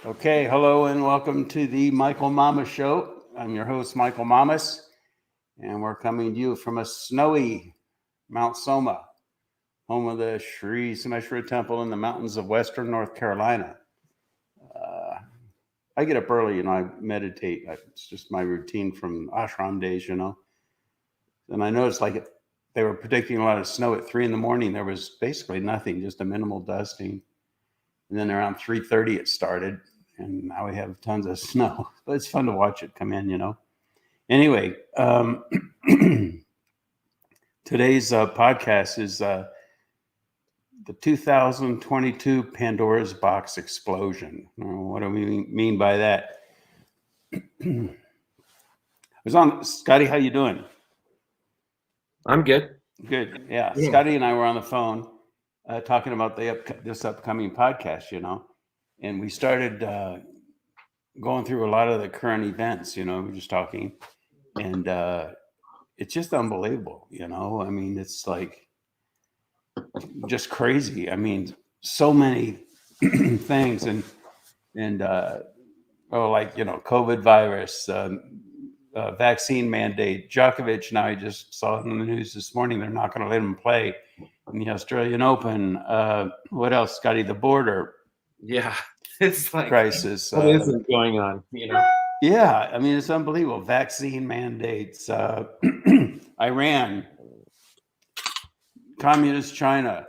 Okay, hello and welcome to the Michael Mamas Show. I'm your host, Michael Mamas, and we're coming to you from a snowy Mount Soma, home of the Sri Someshwara Temple in the mountains of western North Carolina. Uh, I get up early and I meditate. It's just my routine from ashram days. And I noticed they were predicting a lot of snow at 3 in the morning. There was basically nothing, just a minimal dusting. And then around 3:30 it started, and now we have tons of snow. But it's fun to watch it come in. Anyway, today's podcast is the 2022 Pandora's box explosion. What do we mean by that? I was on Scotty. How you doing? I'm good. Good. Yeah. Scotty and I were on the phone talking about this upcoming podcast. And we started going through a lot of the current events. We were just talking, and it's just unbelievable. I mean, it's like just crazy. I mean, so many things, and COVID virus, vaccine mandate. Djokovic, now I just saw in the news this morning, they're not going to let him play in the Australian Open. What else, Scotty? The border. Yeah, it's like crisis. What isn't going on? Yeah, I mean, it's unbelievable. Vaccine mandates. Iran, communist China,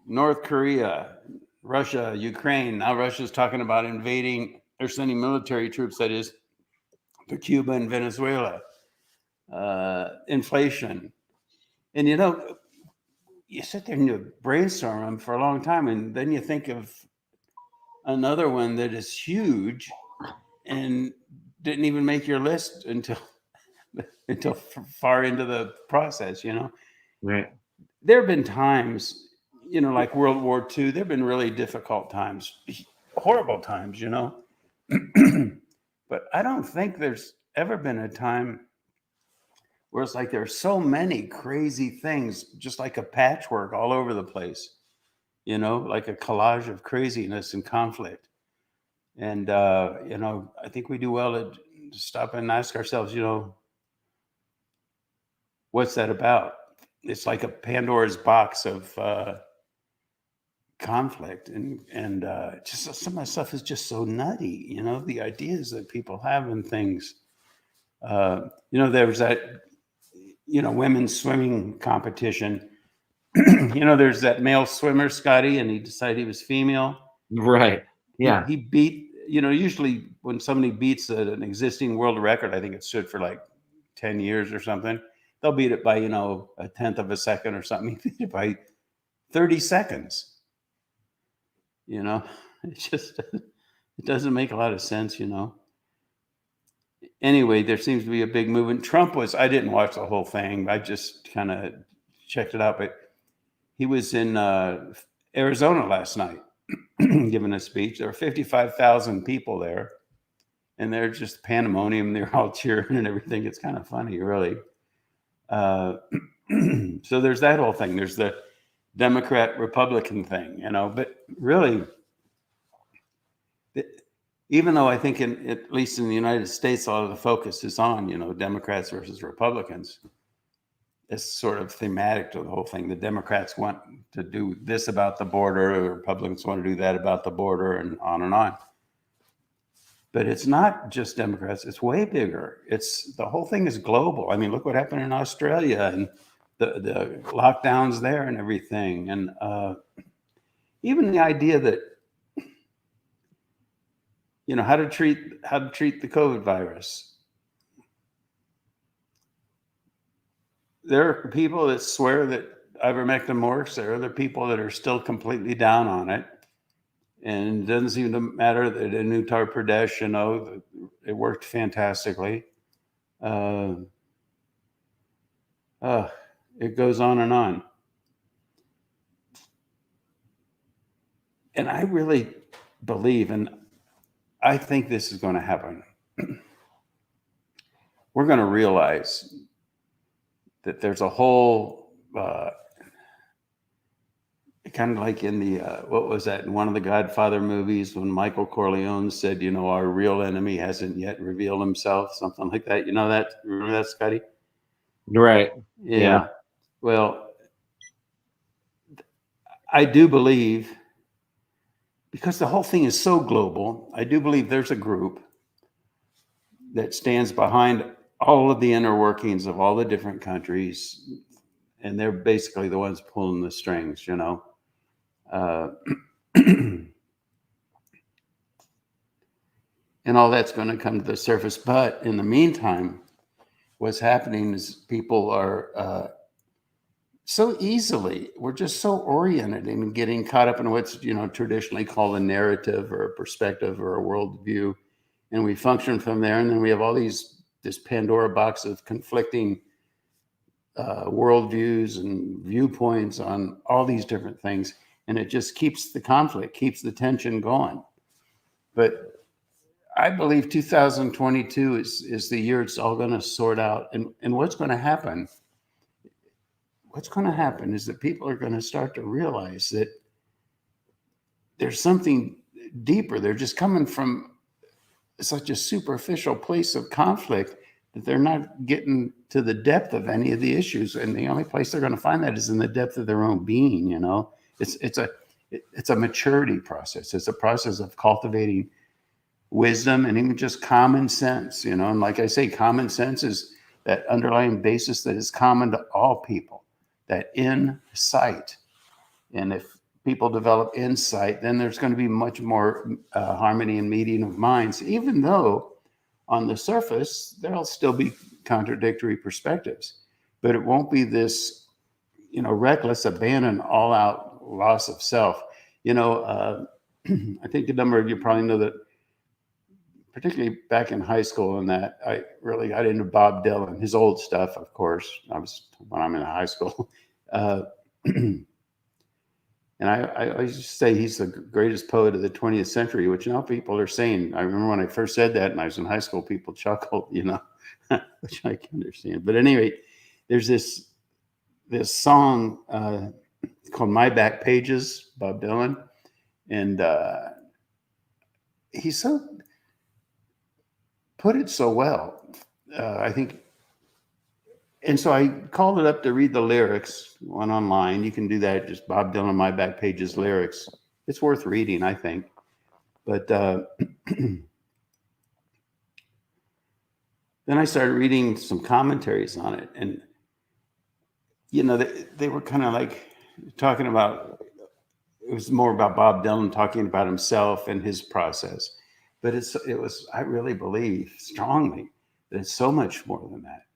North Korea, Russia, Ukraine. Now Russia's talking about invading or sending military troops, that is, to Cuba and Venezuela. Inflation. And you sit there and you brainstorm them for a long time, and then you think of another one that is huge and didn't even make your list until far into the process. Right. There have been times, like World War II, there have been really difficult times, horrible times, but I don't think there's ever been a time where it's like there's so many crazy things, just like a patchwork all over the place, like a collage of craziness and conflict. And, I think we do well to stop and ask ourselves, what's that about? It's like a Pandora's box of conflict, and just some of the stuff is just so nutty. The ideas that people have and things. There was that, women's swimming competition. There's that male swimmer, Scotty, and he decided he was female. Right. Yeah. He beat. Usually when somebody beats an existing world record, I think it stood for like 10 years or something, they'll beat it by, a tenth of a second or something. He beat it by 30 seconds. It doesn't make a lot of sense. Anyway, there seems to be a big movement. I didn't watch the whole thing. I just kind of checked it out, but he was in Arizona last night giving a speech. There were 55,000 people there, and they're just pandemonium. They're all cheering and everything. It's kind of funny, really. So there's that whole thing. There's the Democrat-Republican thing, but really, even though I think at least in the United States, a lot of the focus is on, Democrats versus Republicans. It's sort of thematic to the whole thing. The Democrats want to do this about the border, the Republicans want to do that about the border, and on and on. But it's not just Democrats. It's way bigger. The whole thing is global. I mean, look what happened in Australia and the lockdowns there and everything. And even the idea that, how to treat the COVID virus. There are people that swear that ivermectin works. There are other people that are still completely down on it. And it doesn't seem to matter that in Uttar Pradesh, it worked fantastically. It goes on and on. And I really believe, and I think this is going to happen. We're going to realize that there's a whole kind of like in the what was that, in one of the Godfather movies, when Michael Corleone said, you know, our real enemy hasn't yet revealed himself, something like that. You know that? Remember that, Scotty? Right. Yeah. Well, I do believe, because the whole thing is so global, I do believe there's a group that stands behind all of the inner workings of all the different countries, and they're basically the ones pulling the strings, you know. And all that's going to come to the surface. But in the meantime, what's happening is people are so easily, we're just so oriented in getting caught up in what's, you know, traditionally called a narrative or a perspective or a worldview. And we function from there. And then we have all this Pandora box of conflicting worldviews and viewpoints on all these different things. And it just keeps the conflict, keeps the tension going. But I believe 2022 is the year it's all going to sort out. And what's going to happen? What's going to happen is that people are going to start to realize that there's something deeper. They're just coming from such a superficial place of conflict that they're not getting to the depth of any of the issues. And the only place they're going to find that is in the depth of their own being. You know, it's a maturity process. It's a process of cultivating wisdom and even just common sense, you know. And like I say, common sense is that underlying basis that is common to all people, that insight. And if people develop insight, then there's going to be much more harmony and meeting of minds, even though on the surface there'll still be contradictory perspectives, but it won't be this, you know, reckless abandon, all out loss of self. You know, I think a number of you probably know that, particularly back in high school, and that I really got into Bob Dylan, his old stuff, of course. When I'm in high school. And I always say he's the greatest poet of the 20th century, which now people are saying. I remember when I first said that and I was in high school, people chuckled, you know, which I can understand. But anyway, there's this song called My Back Pages, Bob Dylan. And he put it so well, I think. And so I called it up to read the lyrics. Went online. You can do that. Just Bob Dylan, My Back Pages lyrics. It's worth reading, I think. But then I started reading some commentaries on it. And, you know, they were kind of like talking about, it was more about Bob Dylan talking about himself and his process. But I really believe strongly that it's so much more than that.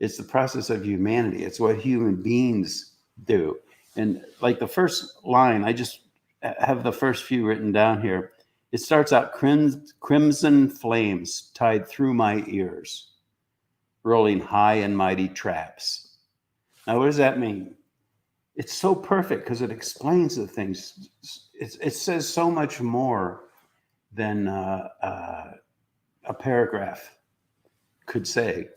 It's the process of humanity. It's what human beings do. And like the first line, I just have the first few written down here. It starts out, crimson flames tied through my ears, rolling high and mighty traps. Now, what does that mean? It's so perfect because it explains the things. It says so much more than a paragraph could say,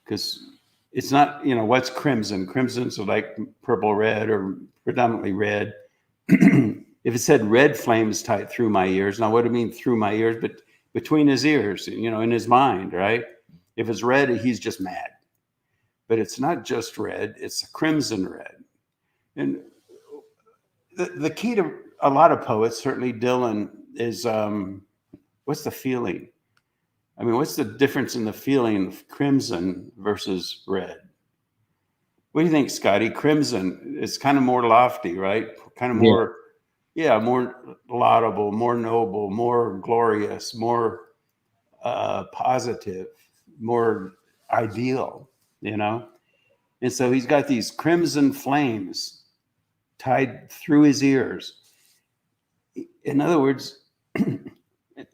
because it's not, you know, what's crimson? Crimson's like purple red or predominantly red. If it said red flames tied through my ears, now what do you mean through my ears? But between his ears, you know, in his mind, right? If it's red, he's just mad. But it's not just red, it's a crimson red. And the key to a lot of poets, certainly Dylan, is what's the feeling? I mean, what's the difference in the feeling of crimson versus red? What do you think, Scotty? Crimson is kind of more lofty, right? Kind of more, more laudable, more noble, more glorious, more positive, more ideal, you know? And so he's got these crimson flames tied through his ears. In other words,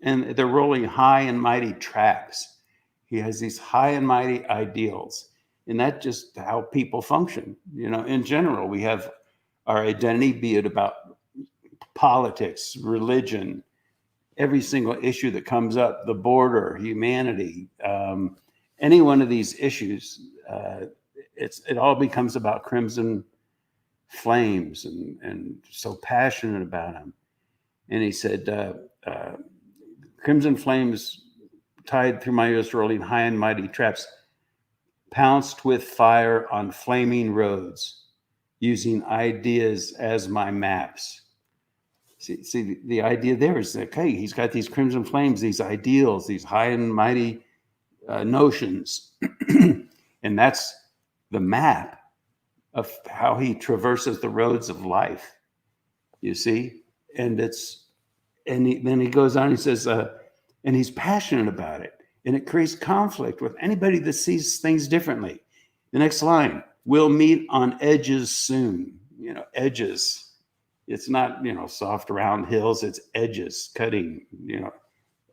and they're rolling high and mighty traps. He has these high and mighty ideals. And that's just how people function. You know, in general, we have our identity, be it about politics, religion, every single issue that comes up, the border, humanity, any one of these issues, it all becomes about crimson flames and so passionate about him. And he said, crimson flames tied through my ears, rolling high and mighty traps, pounced with fire on flaming roads, using ideas as my maps. See, the idea there is that, okay, he's got these crimson flames, these ideals, these high and mighty notions. And that's the map of how he traverses the roads of life, you see? And then he goes on, he says, and he's passionate about it. And it creates conflict with anybody that sees things differently. The next line, we'll meet on edges soon. Edges. It's not, soft round hills, it's edges, cutting,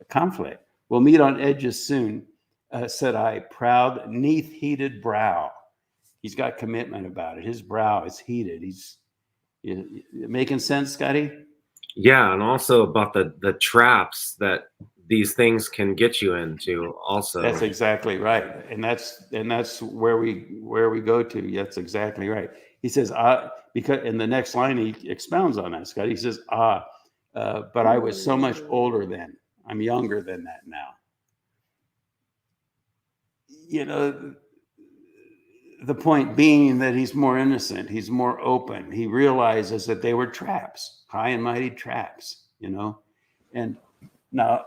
conflict. We'll meet on edges soon, said I, proud, neath heated brow. He's got commitment about it. His brow is heated. He's making sense, Scotty? Yeah, and also about the traps that these things can get you into also. That's exactly right. And that's where we go to. That's exactly right. He says, because in the next line, he expounds on that, Scott. He says, but I was so much older then. I'm younger than that now. The point being that he's more innocent. He's more open. He realizes that they were traps, high and mighty traps, And now,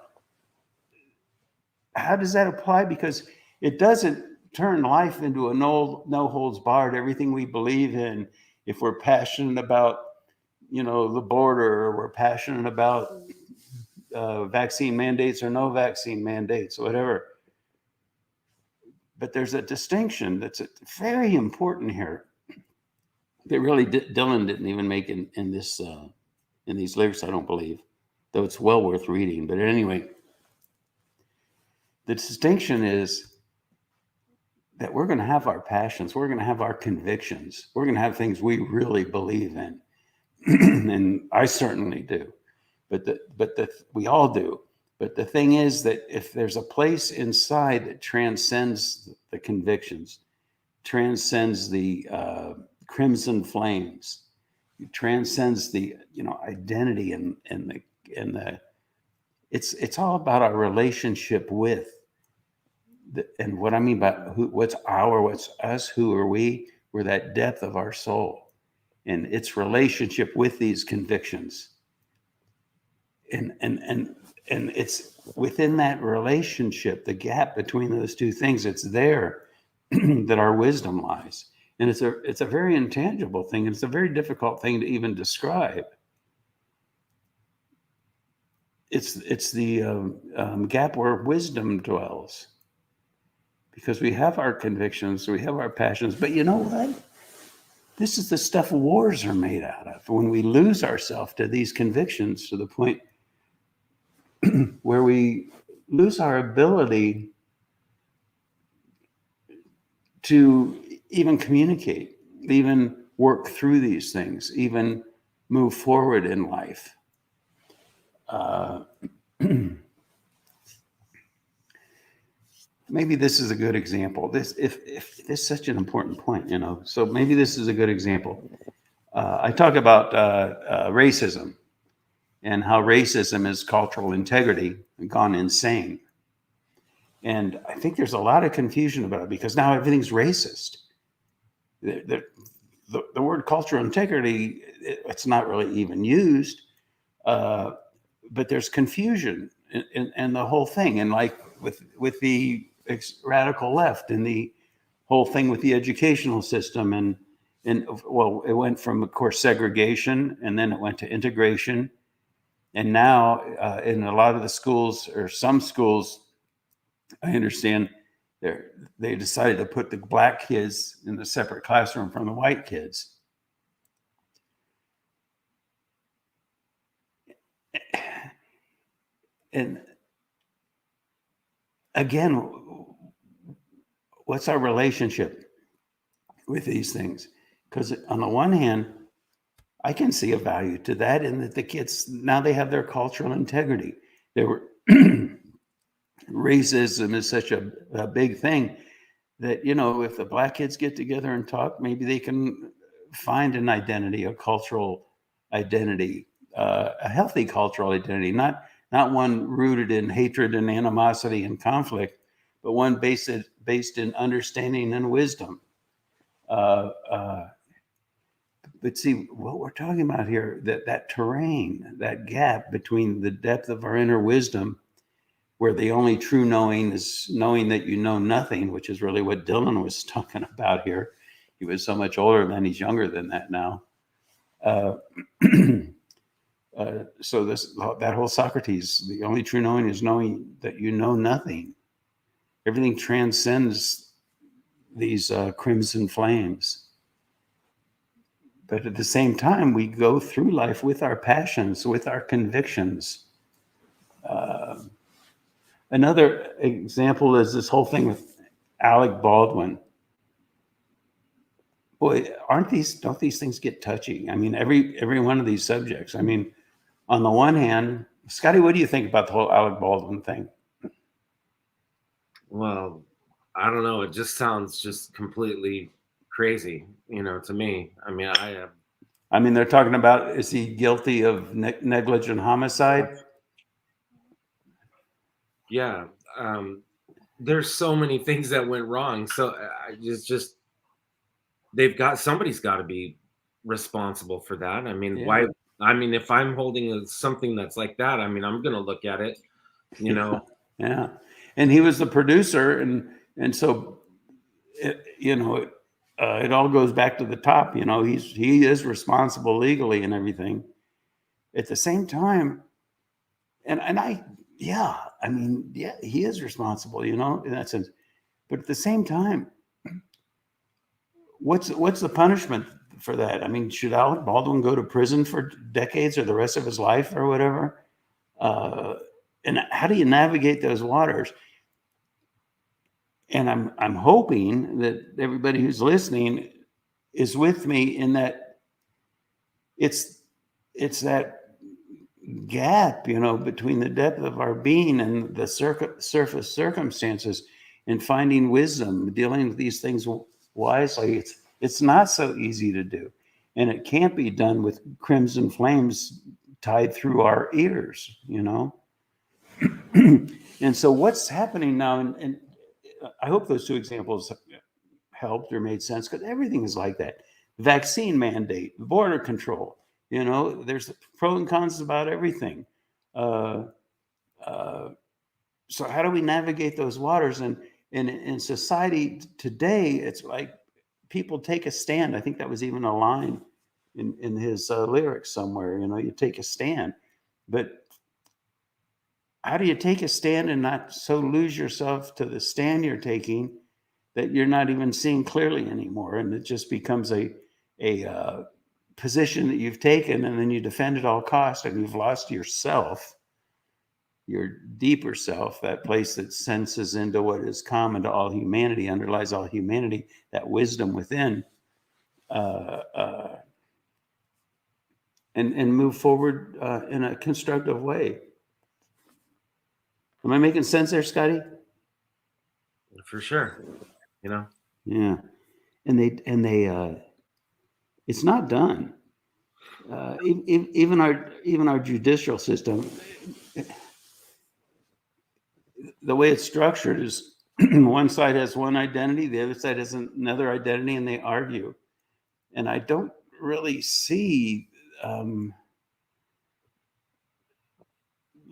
how does that apply? Because it doesn't turn life into a no holds barred, everything we believe in. If we're passionate about, the border, or we're passionate about vaccine mandates or no vaccine mandates, whatever. But there's a distinction that's very important here that really Dylan didn't even make in these lyrics, I don't believe, though it's well worth reading. But anyway, the distinction is that we're going to have our passions, we're going to have our convictions, we're going to have things we really believe in, and I certainly do. But we all do. But the thing is that if there's a place inside that transcends the convictions, transcends the crimson flames, transcends the identity and the it's all about our relationship with. And what I mean by what's us, who are we? We're that depth of our soul, and its relationship with these convictions. And it's within that relationship, the gap between those two things, it's there that our wisdom lies. And it's a very intangible thing. And it's a very difficult thing to even describe. It's the gap where wisdom dwells. Because we have our convictions, we have our passions, but you know what? This is the stuff wars are made out of. When we lose ourselves to these convictions to the point where we lose our ability to even communicate, even work through these things, even move forward in life. Maybe this is a good example. If this is such an important point, so maybe this is a good example. I talk about racism and how racism is cultural integrity gone insane. And I think there's a lot of confusion about it because now everything's racist. The word cultural integrity, it's not really even used, but there's confusion in the whole thing. And like with the radical left and the whole thing with the educational system and well, it went from, of course, segregation, and then it went to integration. And now in a lot of the schools, or some schools, I understand they decided to put the black kids in a separate classroom from the white kids. And again, what's our relationship with these things? Because on the one hand, I can see a value to that, in that the kids now they have their cultural integrity. They were racism is such a big thing that if the black kids get together and talk, maybe they can find an identity, a cultural identity, a healthy cultural identity, not one rooted in hatred and animosity and conflict, but one based in understanding and wisdom. But see, what we're talking about here, that terrain, that gap between the depth of our inner wisdom, where the only true knowing is knowing that you know nothing, which is really what Dylan was talking about here. He was so much older than he's younger than that now. So that whole Socrates, the only true knowing is knowing that you know nothing. Everything transcends these crimson flames. But at the same time, we go through life with our passions, with our convictions. Another example is this whole thing with Alec Baldwin. Boy, don't these things get touchy? I mean, every one of these subjects. I mean, on the one hand, Scotty, what do you think about the whole Alec Baldwin thing? Well, I don't know. It just sounds just completely crazy, to me. I mean, they're talking about, is he guilty of negligent homicide? Yeah. There's so many things that went wrong. So just somebody's got to be responsible for that. I mean, why? I mean, if I'm holding something that's like that, I mean, I'm going to look at it, Yeah. And he was the producer. And so, it all goes back to the top. He is responsible legally and everything. At the same time, he is responsible, in that sense. But at the same time, what's the punishment for that? I mean, should Alec Baldwin go to prison for decades or the rest of his life or whatever? And how do you navigate those waters? And I'm hoping that everybody who's listening is with me in that it's that gap, between the depth of our being and the surface circumstances, and finding wisdom, dealing with these things wisely. It's not so easy to do, and it can't be done with crimson flames tied through our ears, And so what's happening now, and I hope those two examples helped or made sense, because everything is like that. Vaccine mandate, border control, there's pros and cons about everything. So how do we navigate those waters? And in society today, it's like people take a stand. I think that was even a line in his lyrics somewhere, you take a stand. But how do you take a stand and not so lose yourself to the stand you're taking that you're not even seeing clearly anymore? And it just becomes a position that you've taken, and then you defend at all costs, and you've lost yourself, your deeper self, that place that senses into what is common to all humanity, underlies all humanity, that wisdom within, and move forward in a constructive way. Am I making sense there, Scotty? For sure. Yeah. And they it's not done. Even our judicial system, the way it's structured is one side has one identity, the other side has another identity, and they argue. And I don't really see the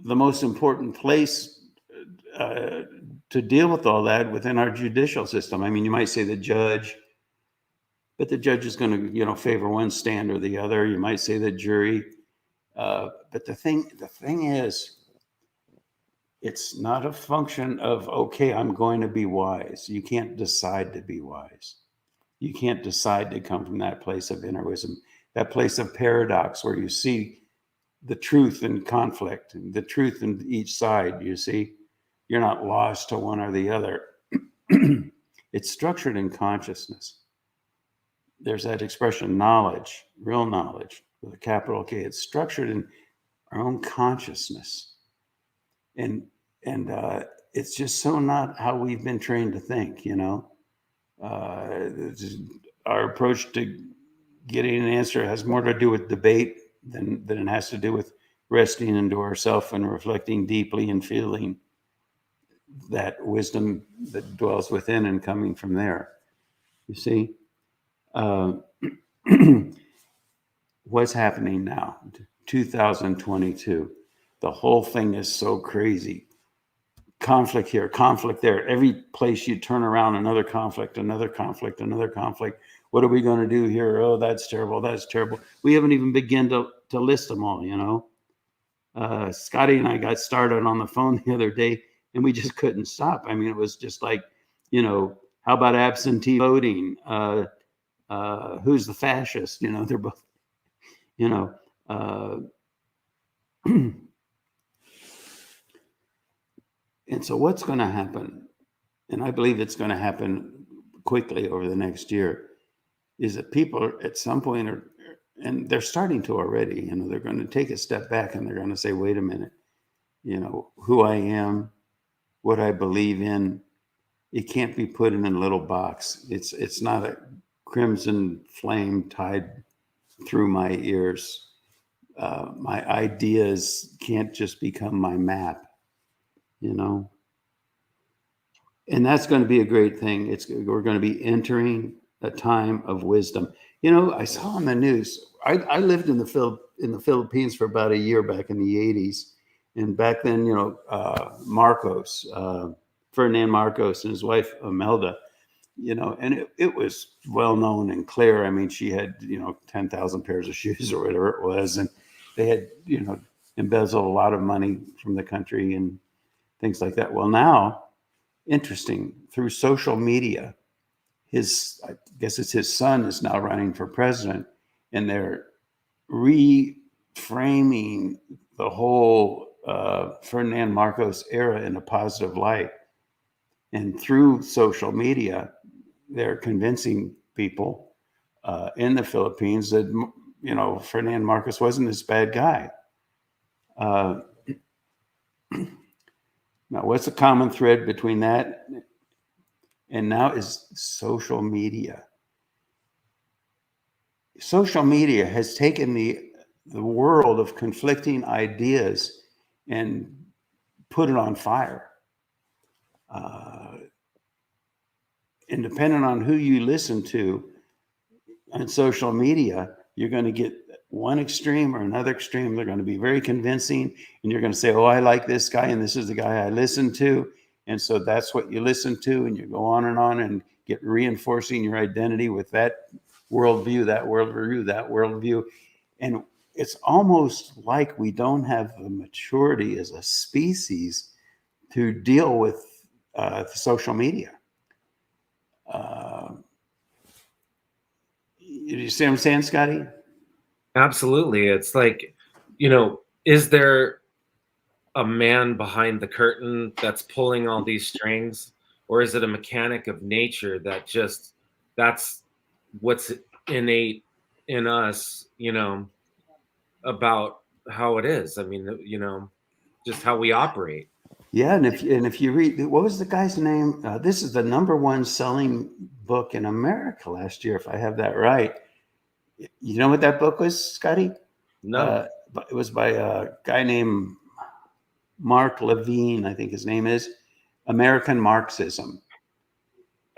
most important place to deal with all that within our judicial system. I mean, you might say the judge, but the judge is going to, favor one stand or the other. You might say the jury, but the thing is, it's not a function of, okay, I'm going to be wise. You can't decide to be wise. You can't decide to come from that place of inner wisdom, that place of paradox where you see the truth in conflict, and the truth in each side. You see, you're not lost to one or the other. It's structured in consciousness. There's that expression, knowledge, real knowledge with a capital K. It's structured in our own consciousness. And it's just so not how we've been trained to think, our approach to getting an answer has more to do with debate than it has to do with resting into ourselves and reflecting deeply and feeling that wisdom that dwells within and coming from there. You see, what's happening now? 2022. The whole thing is so crazy. Conflict here, conflict there. Every place you turn around, another conflict, another conflict, another conflict. What are we going to do here? Oh, that's terrible. That's terrible. We haven't even begun to list them all, you know. Scotty and I got started on the phone the other day, and we just couldn't stop. I mean, it was just like, you know, how about absentee voting? Who's the fascist? You know, they're both, you know. And so what's going to happen, and I believe it's going to happen quickly over the next year, is that people at some point are, and they're starting to already, you know, they're going to take a step back and they're going to say, wait a minute, you know, who I am, what I believe in, it can't be put in a little box. It's not a crimson flame tied through my ears. My ideas can't just become my map, you know. And that's going to be a great thing. We're going to be entering a time of wisdom. You know, I saw on the news. I lived in the Philippines for about a year back in the 80s, and back then, you know, Ferdinand Marcos and his wife Imelda, you know, and it was well known and clear. I mean, she had, you know, 10,000 pairs of shoes or whatever it was, and they had, you know, embezzled a lot of money from the country and things like that. Well, now, interesting, through social media, I guess it's his son is now running for president, and they're reframing the whole Ferdinand Marcos era in a positive light. And through social media, they're convincing people in the Philippines that, you know, Ferdinand Marcos wasn't this bad guy. Now, what's the common thread between that and now is social media? Social media has taken the world of conflicting ideas and put it on fire. And depending on who you listen to on social media, you're going to get one extreme or another extreme. They're going to be very convincing, and you're going to say, oh, I like this guy, and this is the guy I listen to. And so that's what you listen to, and you go on and get reinforcing your identity with that worldview, that worldview, that worldview. And it's almost like we don't have the maturity as a species to deal with social media. You see what I'm saying, Scotty? Absolutely. It's like, you know, is there a man behind the curtain that's pulling all these strings, or is it a mechanic of nature that just, that's what's innate in us, you know, about how it is? I mean, you know, just how we operate. Yeah, and if you read, what was the guy's name? This is the #1 selling book in America last year, if I have that right. You know what that book was, Scotty? No. It was by a guy named Mark Levine, I think his name is, American Marxism,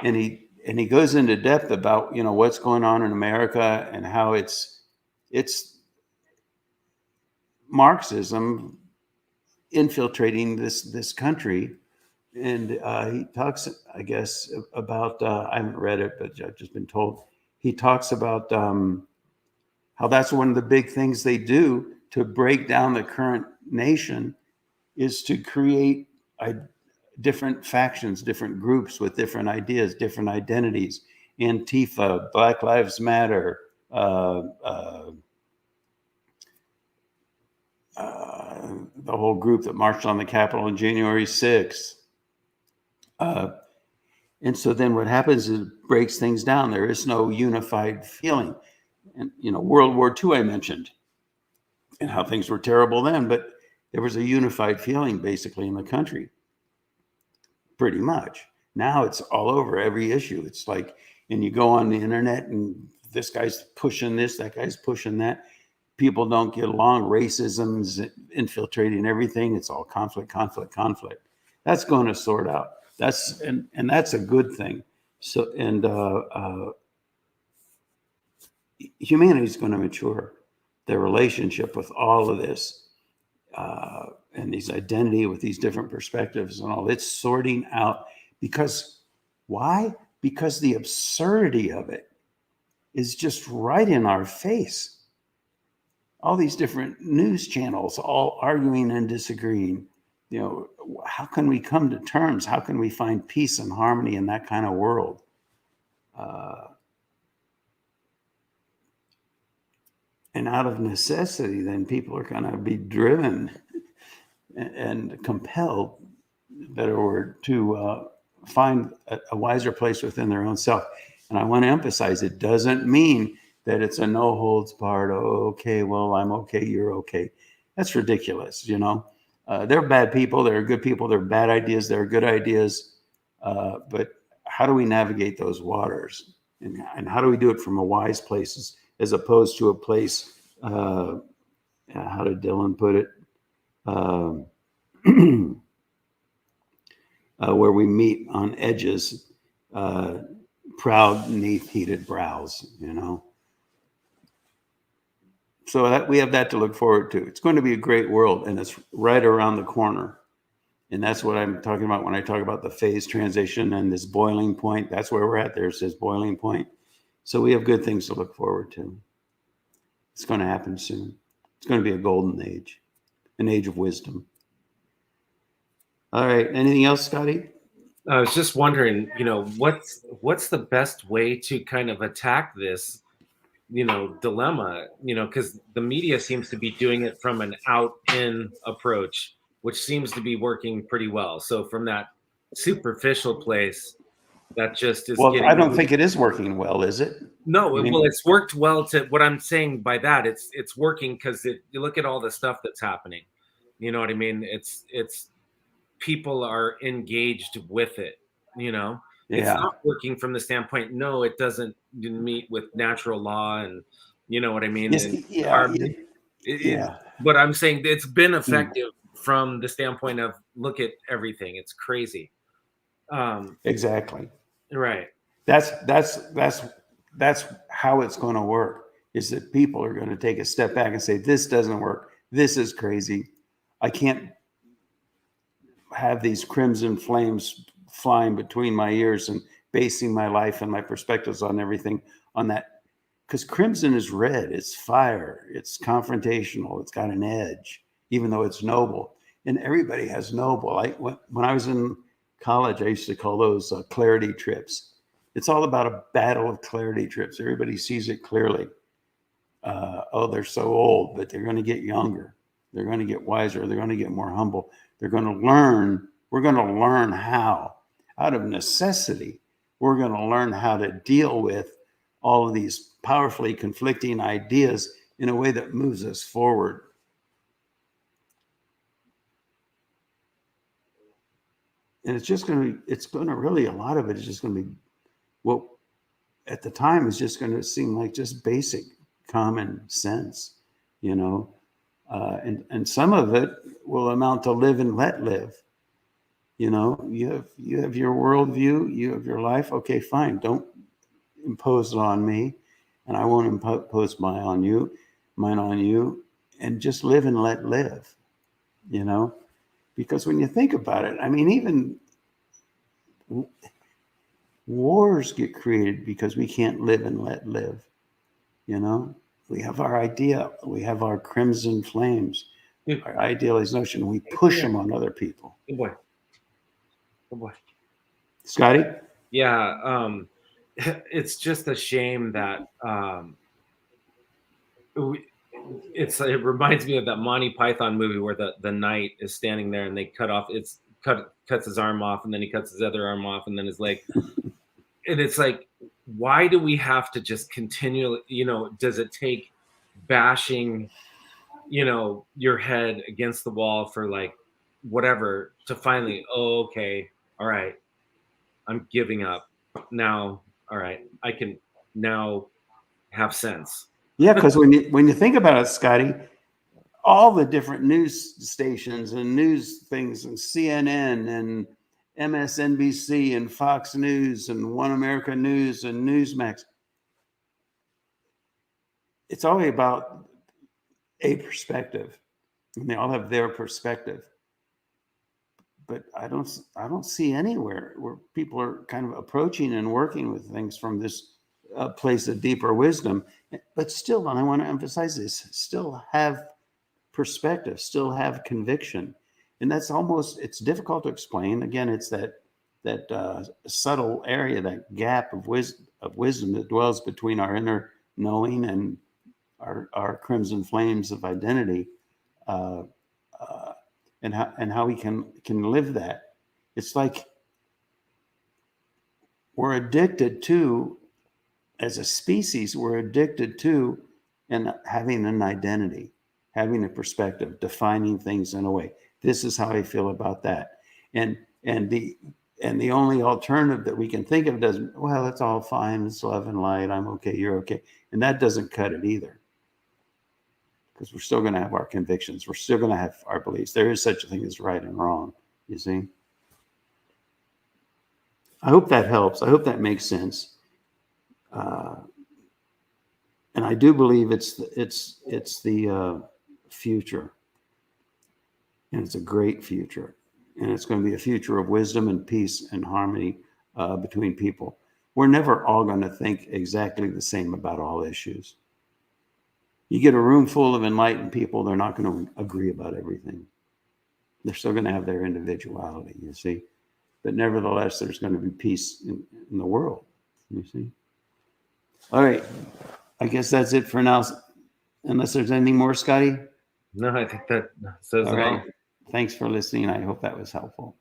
and he goes into depth about, you know, what's going on in America and how it's Marxism infiltrating this country. And he talks, I guess, about, I haven't read it, but I've just been told, he talks about how that's one of the big things they do to break down the current nation is to create different factions, different groups with different ideas, different identities. Antifa, Black Lives Matter, the whole group that marched on the Capitol on January 6th. And so then what happens is it breaks things down. There is no unified feeling. And, you know, World War II, I mentioned, and how things were terrible then, but there was a unified feeling basically in the country, pretty much. Now it's all over every issue. It's like, and you go on the internet and this guy's pushing this, that guy's pushing that. People don't get along. Racism's infiltrating everything. It's all conflict, conflict, conflict. That's going to sort out. And that's a good thing. So humanity is going to mature. Their relationship with all of this and these identity with these different perspectives and all, it's sorting out. Because why? Because the absurdity of it is just right in our face. All these different news channels all arguing and disagreeing. You know, how can we come to terms? How can we find peace and harmony in that kind of world? And out of necessity, then people are going to be driven and compelled, better word, to find a wiser place within their own self. And I want to emphasize, it doesn't mean that it's a no holds barred. Oh, okay, well, I'm okay, you're okay. That's ridiculous. You know, they're bad people. They're good people. They're bad ideas. They're good ideas. But how do we navigate those waters? And how do we do it from a wise place as opposed to a place, how did Dylan put it? Where we meet on edges, proud neath heated brows, you know. So that we have that to look forward to. It's going to be a great world, and it's right around the corner. And that's what I'm talking about when I talk about the phase transition and this boiling point. That's where we're at. There's this boiling point. So we have good things to look forward to. It's going to happen soon. It's going to be a golden age, an age of wisdom. All right. Anything else, Scotty? I was just wondering, you know, what's the best way to kind of attack this, you know, dilemma, you know, because the media seems to be doing it from an out-in approach, which seems to be working pretty well. So from that superficial place, that just is Well, getting. I don't think it is working well, is it? No, I mean, well, it's worked well. To what I'm saying by that, it's working because you look at all the stuff that's happening. You know what I mean? It's people are engaged with it. You know, it's yeah. not working from the standpoint. No, it doesn't meet with natural law, and you know what I mean. Yes, And yeah. our, Yeah. but I'm saying it's been effective from the standpoint of look at everything. It's crazy. Exactly. Right. That's how it's going to work. Is that people are going to take a step back and say, "This doesn't work. This is crazy. I can't have these crimson flames flying between my ears and basing my life and my perspectives on everything on that." Because crimson is red. It's fire. It's confrontational. It's got an edge, even though it's noble. And everybody has noble. When I was in college, I used to call those clarity trips. It's all about a battle of clarity trips. Everybody sees it clearly. Oh, they're so old, but they're going to get younger. They're going to get wiser. They're going to get more humble. They're going to learn. We're going to learn how, out of necessity, we're going to learn how to deal with all of these powerfully conflicting ideas in a way that moves us forward. And it's going to really, a lot of it is just going to be what at the time is just going to seem like just basic common sense, you know, and some of it will amount to live and let live. You know, you have your worldview, you have your life. Okay, fine. Don't impose it on me, and I won't impose mine on you, and just live and let live. You know, because when you think about it, I mean, even wars get created because we can't live and let live. You know, we have our idea, we have our crimson flames, our idealized notion. We push them on other people. Good boy. Good boy. Scotty? Yeah. It's just a shame that it reminds me of that Monty Python movie where the knight is standing there and they cuts his arm off and then he cuts his other arm off and then his leg. And it's like, why do we have to just continually, you know, does it take bashing, you know, your head against the wall for like whatever to finally, oh, okay, all right, I'm giving up now. All right, I can now have sense. Yeah, because when you think about it, Scotty, all the different news stations and news things, and CNN and MSNBC and Fox News and One America News and Newsmax, it's all about a perspective, and they all have their perspective. But I don't see anywhere where people are kind of approaching and working with things from this place of deeper wisdom. But still, and I want to emphasize this, still have perspective, still have conviction. And that's almost, it's difficult to explain. Again, it's that subtle area, that gap of wisdom that dwells between our inner knowing and our crimson flames of identity, uh, and how we can live that. It's like we're addicted to, as a species, we're addicted to and having an identity, having a perspective, defining things in a way. This is how I feel about that. And the only alternative that we can think of doesn't, well, it's all fine, it's love and light, I'm okay, you're okay. And that doesn't cut it either. Because we're still going to have our convictions. We're still going to have our beliefs. There is such a thing as right and wrong, you see? I hope that helps. I hope that makes sense. And I do believe it's the future. And it's a great future. And it's going to be a future of wisdom and peace and harmony between people. We're never all going to think exactly the same about all issues. You get a room full of enlightened people, they're not going to agree about everything. They're still going to have their individuality, you see. But nevertheless, there's going to be peace in the world, you see. All right. I guess that's it for now. Unless there's anything more, Scotty? No, I think that says All it all. right. Thanks for listening. I hope that was helpful.